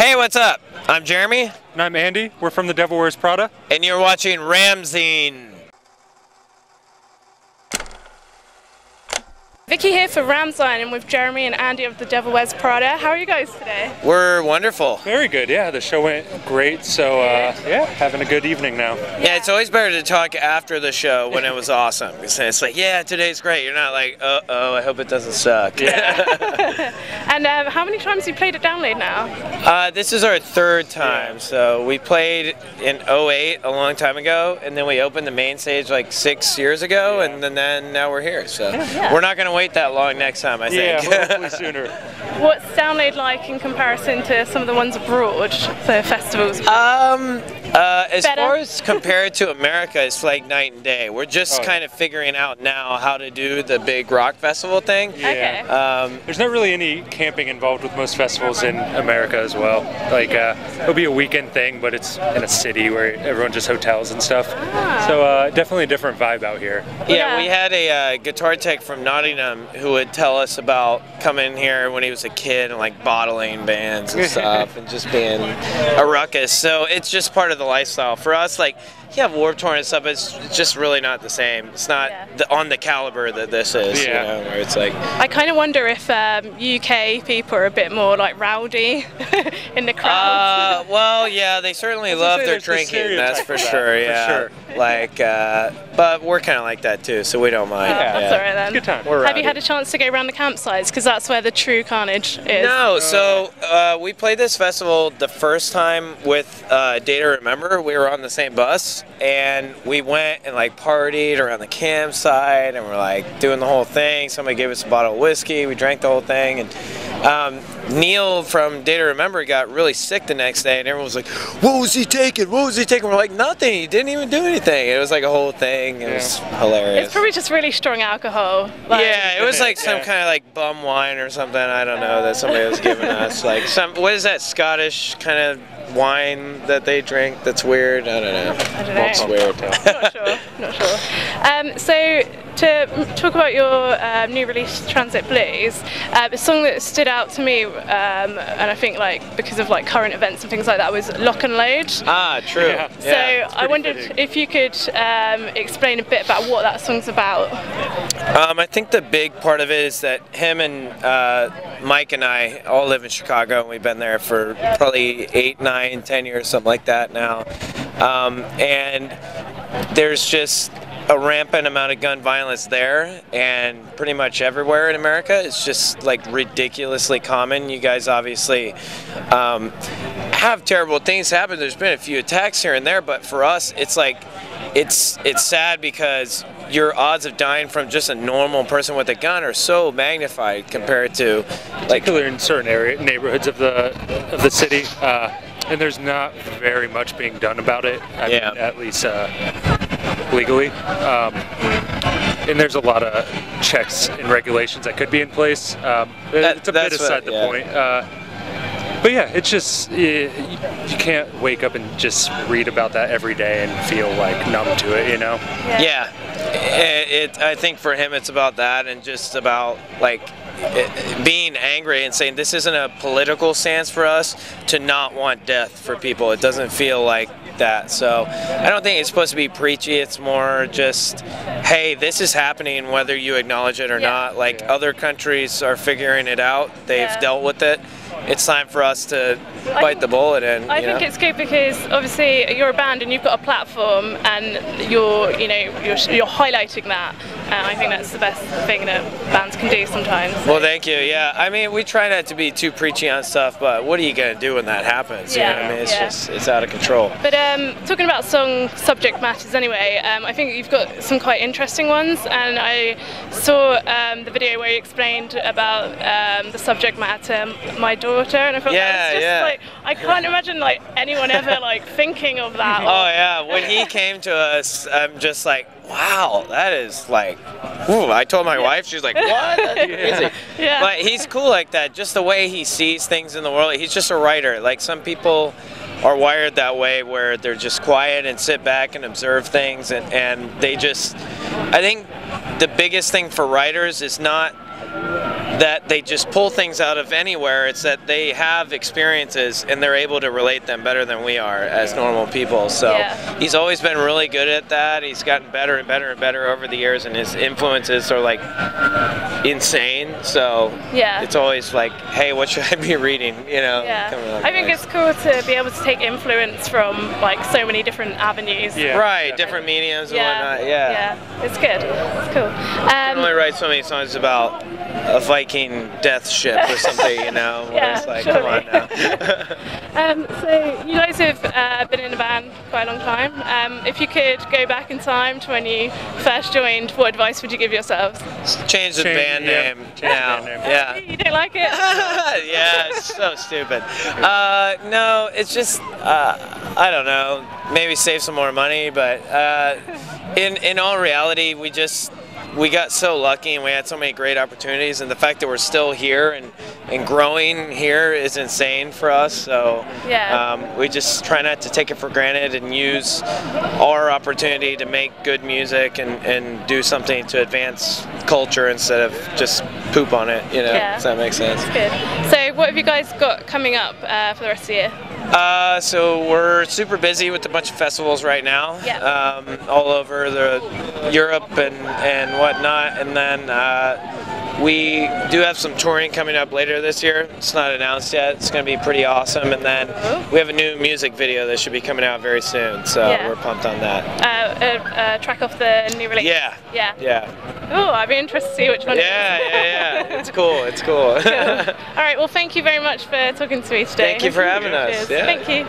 Hey, what's up? I'm Jeremy. And I'm Andy. We're from the Devil Wears Prada. And you're watching Ramzine. Vicky here for Ramzine and with Jeremy and Andy of the Devil Wears Prada. How are you guys today? We're wonderful. Very good, yeah. The show went great, so yeah, having a good evening now. Yeah, it's always better to talk after the show when it was awesome. It's like, yeah, today's great. You're not like, uh-oh, I hope it doesn't suck. Yeah. And how many times have you played at Download now? This is our third time. So we played in 2008 a long time ago, and then we opened the main stage like 6 years ago, and then now we're here. So we're not going to wait that long next time, I think. Yeah, hopefully sooner. What's Download like in comparison to some of the ones abroad, so festivals? As far as compared to America, it's like night and day. We're just kind of figuring out now how to do the big rock festival thing. Okay. There's not really any camping involved with most festivals in America as well. Like, it'll be a weekend thing, but it's in a city where everyone just hotels and stuff. So definitely a different vibe out here. Yeah, we had a guitar tech from Nottingham who would tell us about coming here when he was a kid and like bottling bands and stuff and just being a ruckus. So it's just part of the lifestyle. For us, like, yeah, Warped Tour and stuff, it's just really not the same. It's not on the caliber that this is, you know, where it's like... I kind of wonder if UK people are a bit more like rowdy in the crowd. Well, yeah, they certainly love their drinking, that's for sure, yeah. For sure. Like, but we're kind of like that too, so we don't mind. That's all right then. Good time. Have you had a chance to go around the campsites? Because that's where the true carnage is. No, so we played this festival the first time with Day to Remember. We were on the same bus, and we went and like partied around the campsite, and we're like doing the whole thing. Somebody gave us a bottle of whiskey. We drank the whole thing, and Neil from Day to Remember got really sick the next day, and everyone was like, "What was he taking? What was he taking?" We're like, "Nothing. He didn't even do anything." It was like a whole thing. It was hilarious. It's probably just really strong alcohol. Like, yeah, it was like some kind of like bum wine or something. I don't know that somebody was giving us like what is that Scottish kind of wine that they drink that's weird? I don't know. It's weird. Not sure. So to talk about your new release, Transit Blues, the song that stood out to me, and I think like because of like current events and things like that, was Lock and Load. Ah, true. Yeah. So I wondered if you could explain a bit about what that song's about. I think the big part of it is that him and Mike and I all live in Chicago, and we've been there for probably 8, 9, 10 years, something like that now. And there's just a rampant amount of gun violence there, and pretty much everywhere in America. It's just like ridiculously common. You guys obviously have terrible things happen. There's been a few attacks here and there, but for us, it's like it's sad because your odds of dying from just a normal person with a gun are so magnified compared to, like, particularly in certain neighborhoods of the city, and there's not very much being done about it. I mean, at least legally. And there's a lot of checks and regulations that could be in place. It's a bit aside the point. But yeah, it's just, you can't wake up and just read about that every day and feel like numb to it, you know? Yeah. I think for him it's about that, and just about like being angry and saying this isn't a political stance for us to not want death for people. It doesn't feel like that. So I don't think it's supposed to be preachy. It's more just, hey, this is happening whether you acknowledge it or not. Like other countries are figuring it out. They've dealt with it. It's time for us to bite the bullet. And I think it's good because obviously you're a band and you've got a platform, and you're highlighting that. And I think that's the best thing that bands can do sometimes. So. Well, thank you. Yeah, I mean, we try not to be too preachy on stuff, but what are you gonna do when that happens? You know what I mean? It's just, it's out of control. But talking about song subject matters anyway, I think you've got some quite interesting ones, and I saw the video where you explained about the subject matter, my daughter, and I thought that was just like, I can't imagine like anyone ever like thinking of that. Oh yeah, when he came to us, I'm just like, wow, that is like, ooh. I told my wife, she's like, what? That's crazy. But he's cool like that, just the way he sees things in the world. He's just a writer. Like some people are wired that way, where they're just quiet and sit back and observe things, and they just, I think the biggest thing for writers is not that they just pull things out of anywhere. It's that they have experiences and they're able to relate them better than we are as normal people. So he's always been really good at that. He's gotten better and better and better over the years, and his influences are like insane. So it's always like, hey, what should I be reading? You know. I think it's cool to be able to take influence from like so many different avenues. Right, different mediums and whatnot. It's good. It's cool. I can only write so many songs about a Viking death ship or something, you know. It's like, come on now. So you guys have been in the band quite a long time. If you could go back in time to when you first joined, what advice would you give yourselves? Change the band name now. You don't like it? Yeah, it's so stupid. No, it's just, I don't know, maybe save some more money, but in all reality, we got so lucky and we had so many great opportunities, and the fact that we're still here and growing here is insane for us. So we just try not to take it for granted and use our opportunity to make good music and do something to advance culture instead of just poop on it, you know. Does that make sense? That's good. So what have you guys got coming up for the rest of the year? So we're super busy with a bunch of festivals right now, all over Europe and whatnot, and then we do have some touring coming up later this year. It's not announced yet. It's going to be pretty awesome, and then we have a new music video that should be coming out very soon, so we're pumped on that. A track off the new release? Oh, I'd be interested to see which one. It's cool. It's cool. All right, well, thank you very much for talking to me today. Thank you for having us. Thank you.